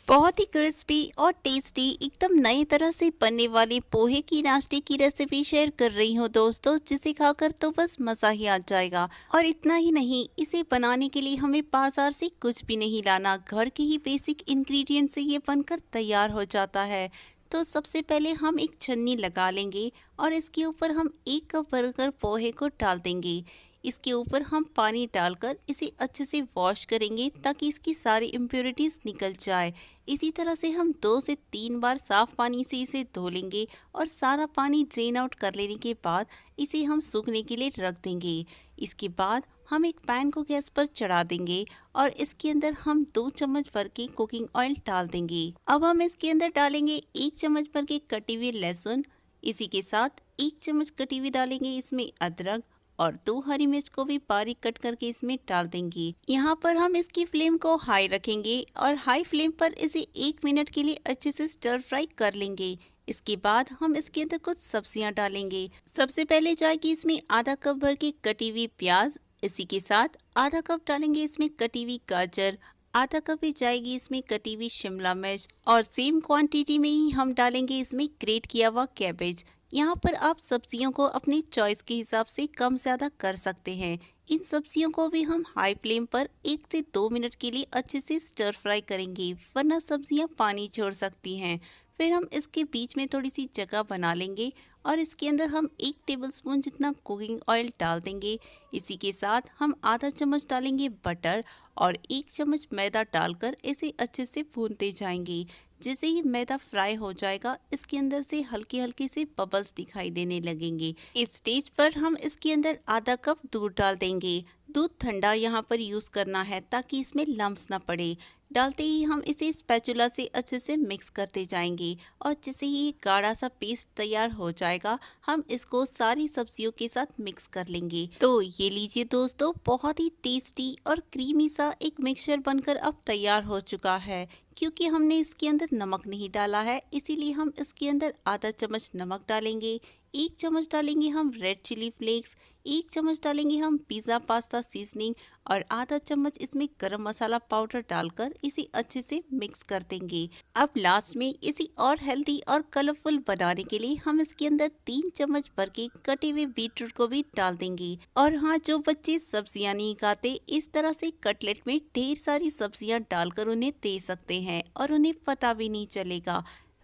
बहुत ही क्रिस्पी और टेस्टी एकदम नई तरह से बनने वाले पोहे की नाश्ते की रेसिपी शेयर कर रही हूँ दोस्तों, जिसे खाकर तो बस मज़ा ही आ जाएगा। और इतना ही नहीं, इसे बनाने के लिए हमें बाजार से कुछ भी नहीं लाना, घर के ही बेसिक इंग्रेडिएंट से ये बनकर तैयार हो जाता है। तो सबसे पहले हम एक छन्नी लगा लेंगे और इसके ऊपर हम 1 कप भरकर पोहे को डाल देंगे। इसके ऊपर हम पानी डालकर इसे अच्छे से वॉश करेंगे ताकि इसकी सारी इम्प्योरिटीज़ निकल जाए। इसी तरह से हम 2 से 3 बार साफ पानी से इसे धो लेंगे और सारा पानी ड्रेन आउट कर लेने के बाद इसे हम सूखने के लिए रख देंगे। इसके बाद हम एक पैन को गैस पर चढ़ा देंगे और इसके अंदर हम 2 चम्मच भर के कुकिंग ऑयल डाल देंगे। अब हम इसके अंदर डालेंगे 1 चम्मच भर के कटी हुई लहसुन। इसी के साथ 1 चम्मच कटी हुई डालेंगे इसमें अदरक और 2 हरी मिर्च को भी बारीक कट करके इसमें डाल देंगे। यहाँ पर हम इसकी फ्लेम को हाई रखेंगे और हाई फ्लेम पर इसे 1 मिनट के लिए अच्छे से स्टर फ्राई कर लेंगे। इसके बाद हम इसके अंदर कुछ सब्जियां डालेंगे। सबसे पहले जाएगी इसमें आधा कप भर के कटी हुई प्याज। इसी के साथ आधा कप डालेंगे इसमें कटी हुई गाजर। आधा कप ही जाएगी इसमें कटी हुई शिमला मिर्च और सेम क्वांटिटी में ही हम डालेंगे इसमें ग्रेट किया हुआ कैबेज। यहाँ पर आप सब्जियों को अपनी चॉइस के हिसाब से कम ज़्यादा कर सकते हैं। इन सब्जियों को भी हम हाई फ्लेम पर 1 से 2 मिनट के लिए अच्छे से स्टर फ्राई करेंगे, वरना सब्जियाँ पानी छोड़ सकती हैं। फिर हम इसके बीच में थोड़ी सी जगह बना लेंगे और इसके अंदर हम 1 टेबलस्पून जितना कुकिंग ऑयल डाल देंगे। इसी के साथ हम आधा चम्मच डालेंगे बटर और 1 चम्मच मैदा डालकर इसे अच्छे से भूनते जाएंगे। जैसे ही मैदा फ्राई हो जाएगा, इसके अंदर से हल्के हल्के से बबल्स दिखाई देने लगेंगे। इस स्टेज पर हम इसके अंदर आधा कप दूध डाल देंगे। दूध ठंडा यहाँ पर यूज़ करना है ताकि इसमें लम्स ना पड़े। डालते ही हम इसे स्पैचुला से अच्छे से मिक्स करते जाएंगे और जैसे ही गाढ़ा सा पेस्ट तैयार हो जाएगा, हम इसको सारी सब्जियों के साथ मिक्स कर लेंगे। तो ये लीजिए दोस्तों, बहुत ही टेस्टी और क्रीमी सा एक मिक्सचर बनकर अब तैयार हो चुका है। क्योंकि हमने इसके अंदर नमक नहीं डाला है, इसीलिए हम इसके अंदर आधा चम्मच नमक डालेंगे। 1 चम्मच डालेंगे हम रेड चिली फ्लेक्स। 1 चम्मच डालेंगे हम पिज़्ज़ा पास्ता सीजनिंग और आधा चम्मच इसमें गरम मसाला पाउडर डालकर इसे अच्छे से मिक्स कर देंगे। अब लास्ट में इसे और हेल्दी और कलरफुल बनाने के लिए हम इसके अंदर 3 चम्मच भर के कटे हुए बीटरूट को भी डाल देंगे। और हाँ, जो बच्चे सब्जियां नहीं खाते, इस तरह से कटलेट में ढेर सारी सब्जियां डालकर उन्हें दे सकते हैं और उन्हें पता भी नहीं चलेगा।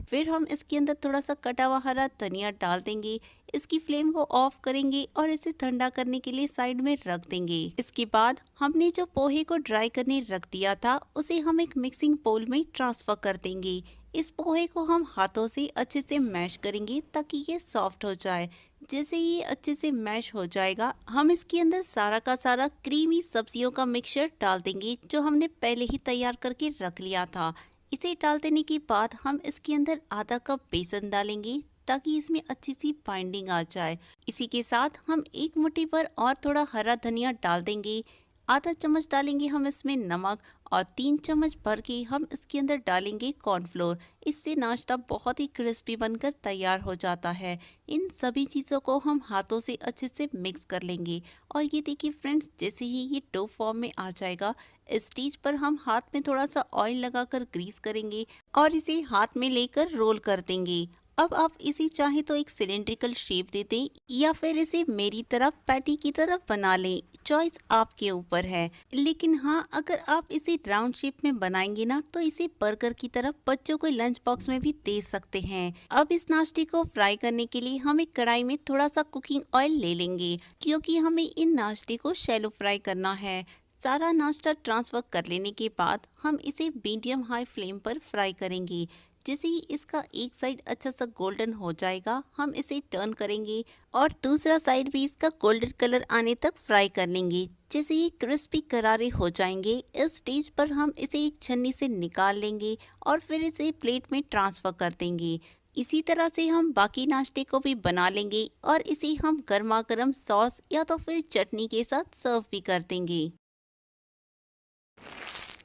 फिर हम इसके अंदर थोड़ा सा कटा हुआ हरा धनिया डाल देंगे। इसकी फ्लेम को ऑफ करेंगे और इसे ठंडा करने के लिए साइड में रख देंगे। इसके बाद हमने जो पोहे को ड्राई करने रख दिया था, उसे हम एक मिक्सिंग बोल में ट्रांसफर कर देंगे। इस पोहे को हम हाथों से अच्छे से मैश करेंगे ताकि ये सॉफ्ट हो जाए। जैसे ये अच्छे से मैश हो जाएगा, हम इसके अंदर सारा का सारा क्रीमी सब्जियों का मिक्सचर डाल देंगे जो हमने पहले ही तैयार करके रख लिया था। इसे डाल देने के बाद हम इसके अंदर आधा कप बेसन डालेंगे ताकि इसमें अच्छी सी बाइंडिंग आ जाए। इसी के साथ हम 1 मुट्ठी पर और थोड़ा हरा धनिया डाल देंगे। आधा चम्मच डालेंगे हम इसमें नमक और 3 चम्मच भर के हम इसके अंदर डालेंगे कॉर्नफ्लोर। इससे नाश्ता बहुत ही क्रिस्पी बनकर तैयार हो जाता है। इन सभी चीज़ों को हम हाथों से अच्छे से मिक्स कर लेंगे और ये देखिए फ्रेंड्स, जैसे ही ये डो फॉर्म में आ जाएगा, इस स्टेज पर हम हाथ में थोड़ा सा ऑयल लगाकर ग्रीस करेंगे और इसे हाथ में लेकर रोल कर देंगे। अब आप इसे चाहे तो एक सिलेंड्रिकल शेप दे दें या फिर इसे मेरी तरफ पैटी की तरफ बना लें, चॉइस आपके ऊपर है। लेकिन हाँ, अगर आप इसे राउंड शेप में बनाएंगे ना, तो इसे बर्गर की तरफ बच्चों को लंच बॉक्स में भी दे सकते हैं। अब इस नाश्ते को फ्राई करने के लिए हम एक कढ़ाई में थोड़ा सा कुकिंग ऑयल ले लेंगे, क्योंकि हमें इन नाश्ते को शैलो फ्राई करना है। सारा नाश्ता ट्रांसफर कर लेने के बाद हम इसे मीडियम हाई फ्लेम पर फ्राई करेंगे। जैसे ही इसका एक साइड अच्छा सा गोल्डन हो जाएगा, हम इसे टर्न करेंगे और दूसरा साइड भी इसका गोल्डन कलर आने तक फ्राई कर लेंगे। जैसे ही क्रिस्पी करारे हो जाएंगे, इस स्टेज पर हम इसे एक छन्नी से निकाल लेंगे और फिर इसे प्लेट में ट्रांसफ़र कर देंगे। इसी तरह से हम बाकी नाश्ते को भी बना लेंगे और इसे हम गर्मा गर्म सॉस या तो फिर चटनी के साथ सर्व भी कर देंगे।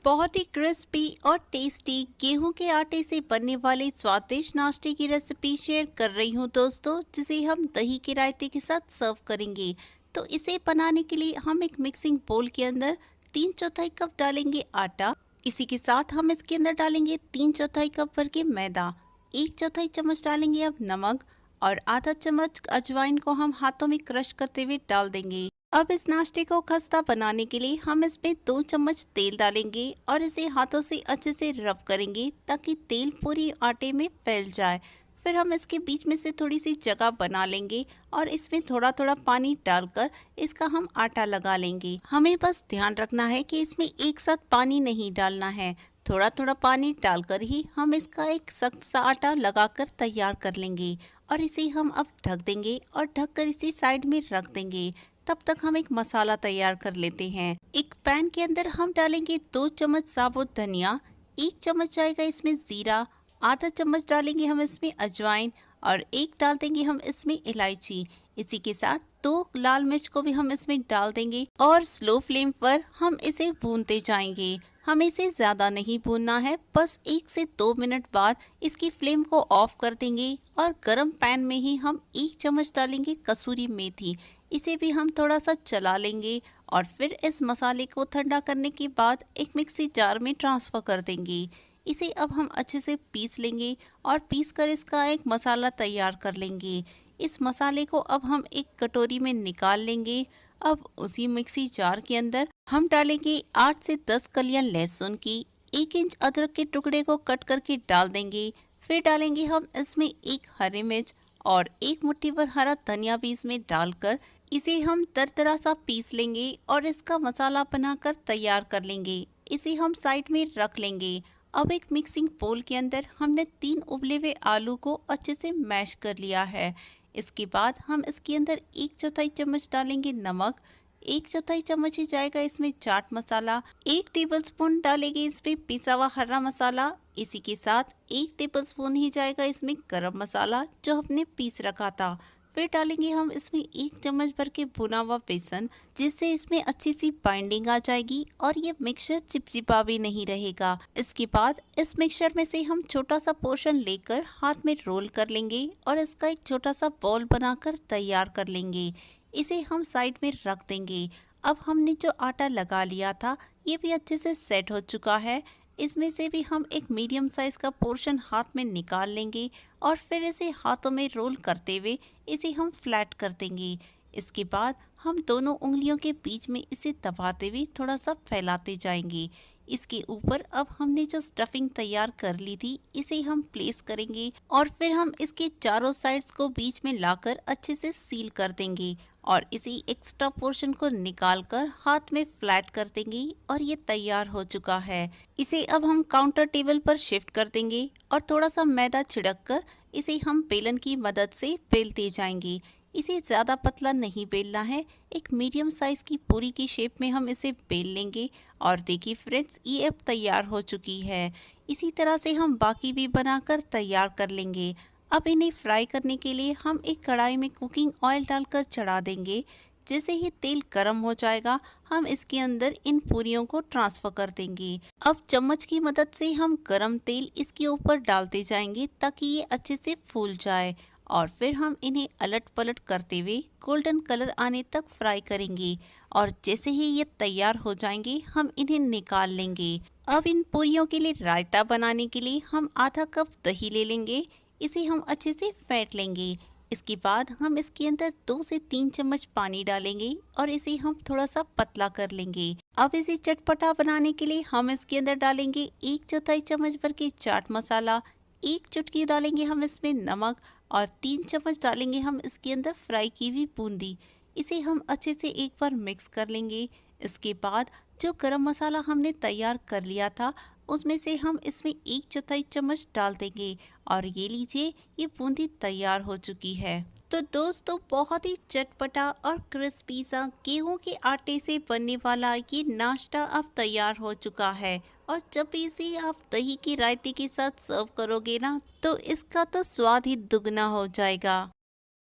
बहुत ही क्रिस्पी और टेस्टी गेहूं के आटे से बनने वाले स्वादिष्ट नाश्ते की रेसिपी शेयर कर रही हूं दोस्तों, जिसे हम दही के रायते के साथ सर्व करेंगे। तो इसे बनाने के लिए हम एक मिक्सिंग बोल के अंदर 3/4 कप डालेंगे आटा। इसी के साथ हम इसके अंदर डालेंगे 3/4 कप भर के मैदा, 1/4 चम्मच डालेंगे अब नमक और आधा चम्मच अजवाइन को हम हाथों में क्रश करते हुए डाल देंगे। अब इस नाश्ते को खस्ता बनाने के लिए हम इसमें 2 चम्मच तेल डालेंगे और इसे हाथों से अच्छे से रब करेंगे ताकि तेल पूरी आटे में फैल जाए। फिर हम इसके बीच में से थोड़ी सी जगह बना लेंगे और इसमें थोड़ा थोड़ा पानी डालकर इसका हम आटा लगा लेंगे। हमें बस ध्यान रखना है कि इसमें एक साथ पानी नहीं डालना है, थोड़ा थोड़ा पानी डालकर ही हम इसका एक सख्त सा आटा लगाकर तैयार कर लेंगे और इसे हम अब ढक देंगे और ढककर इसे साइड में रख देंगे। तब तक हम एक मसाला तैयार कर लेते हैं। एक पैन के अंदर हम डालेंगे 2 चम्मच साबुत धनिया, 1 चम्मच जाएगा इसमें जीरा, आधा चम्मच डालेंगे हम इसमें अजवाइन और 1 डाल देंगे हम इसमें इलायची। इसी के साथ 2 लाल मिर्च को भी हम इसमें डाल देंगे और स्लो फ्लेम पर हम इसे भूनते जाएंगे। हमें इसे ज़्यादा नहीं भूनना है, बस 1 से 2 मिनट बाद इसकी फ्लेम को ऑफ कर देंगे और गरम पैन में ही हम 1 चम्मच डालेंगे कसूरी मेथी। इसे भी हम थोड़ा सा चला लेंगे और फिर इस मसाले को ठंडा करने के बाद एक मिक्सी जार में ट्रांसफ़र कर देंगे। इसे अब हम अच्छे से पीस लेंगे और पीस कर इसका एक मसाला तैयार कर लेंगे। इस मसाले को अब हम एक कटोरी में निकाल लेंगे। अब उसी मिक्सी जार के अंदर हम डालेंगे 8 से 10 कलियां लहसुन की, 1 इंच अदरक के टुकड़े को कट करके डाल देंगे। फिर डालेंगे हम इसमें 1 हरी मिर्च और 1 मुट्ठी भर हरा धनिया भी इसमें डालकर इसे हम दरदरा सा पीस लेंगे और इसका मसाला बनाकर तैयार कर लेंगे। इसे हम साइड में रख लेंगे। अब एक मिक्सिंग बोल के अंदर हमने 3 उबले हुए आलू को अच्छे से मैश कर लिया है। इसके बाद हम इसके अंदर 1/4 चम्मच डालेंगे नमक, 1/4 चम्मच ही जाएगा इसमें चाट मसाला, 1 टेबलस्पून डालेंगे इसमें पिसा हुआ हरा मसाला। इसी के साथ 1 टेबलस्पून ही जाएगा इसमें गरम मसाला जो हमने पीस रखा था। फिर डालेंगे हम इसमें 1 चम्मच भर के भुना हुआ बेसन, जिससे इसमें अच्छी सी बाइंडिंग आ जाएगी और ये मिक्सचर चिपचिपा भी नहीं रहेगा। इसके बाद इस मिक्सचर में से हम छोटा सा पोर्शन लेकर हाथ में रोल कर लेंगे और इसका एक छोटा सा बॉल बनाकर तैयार कर लेंगे। इसे हम साइड में रख देंगे। अब हमने जो आटा लगा लिया था ये भी अच्छे से सेट हो चुका है। इसमें से भी हम एक मीडियम साइज का पोर्शन हाथ में निकाल लेंगे और फिर इसे हाथों में रोल करते हुए इसे हम फ्लैट कर देंगे। इसके बाद हम दोनों उंगलियों के बीच में इसे दबाते हुए थोड़ा सा फैलाते जाएंगे। इसके ऊपर अब हमने जो स्टफिंग तैयार कर ली थी इसे हम प्लेस करेंगे और फिर हम इसके चारों साइड्स को बीच में लाकर अच्छे से सील कर देंगे और इसी एक्स्ट्रा पोर्शन को निकालकर हाथ में फ्लैट कर देंगे और ये तैयार हो चुका है। इसे अब हम काउंटर टेबल पर शिफ्ट कर देंगे और थोड़ा सा मैदा छिड़क कर इसे हम बेलन की मदद से बेलते जाएंगे। इसे ज़्यादा पतला नहीं बेलना है, एक मीडियम साइज़ की पूरी की शेप में हम इसे बेल लेंगे। और देखिए फ्रेंड्स, ये अब तैयार हो चुकी है। इसी तरह से हम बाकी भी बनाकर तैयार कर लेंगे। अब इन्हें फ्राई करने के लिए हम एक कढ़ाई में कुकिंग ऑयल डालकर चढ़ा देंगे। जैसे ही तेल गर्म हो जाएगा हम इसके अंदर इन पूरियों को ट्रांसफ़र कर देंगे। अब चम्मच की मदद से हम गरम तेल इसके ऊपर डालते जाएंगे ताकि ये अच्छे से फूल जाए और फिर हम इन्हें अलट पलट करते हुए गोल्डन कलर आने तक फ्राई करेंगे और जैसे ही ये तैयार हो जाएंगे हम इन्हें निकाल लेंगे। अब इन पूरियों के लिए रायता बनाने के लिए हम आधा कप दही ले लेंगे। इसे हम अच्छे से फेंट लेंगे। इसके बाद हम इसके अंदर 2 से 3 चम्मच पानी डालेंगे और इसे हम थोड़ा सा पतला कर लेंगे। अब इसे चटपटा बनाने के लिए हम इसके अंदर डालेंगे 1/4 चम्मच भर के चाट मसाला, 1 चुटकी डालेंगे हम इसमें नमक और 3 चम्मच डालेंगे हम इसके अंदर फ्राई की हुई बूंदी। इसे हम अच्छे से एक बार मिक्स कर लेंगे। इसके बाद जो गरम मसाला हमने तैयार कर लिया था उसमें से हम इसमें 1/4 चम्मच डाल देंगे और ये लीजिए, ये बूंदी तैयार हो चुकी है। तो दोस्तों, बहुत ही चटपटा और क्रिस्पी सा गेहूं के आटे से बनने वाला ये नाश्ता अब तैयार हो चुका है और जब इसे आप दही की रायते के साथ सर्व करोगे ना तो इसका तो स्वाद ही दुगना हो जाएगा।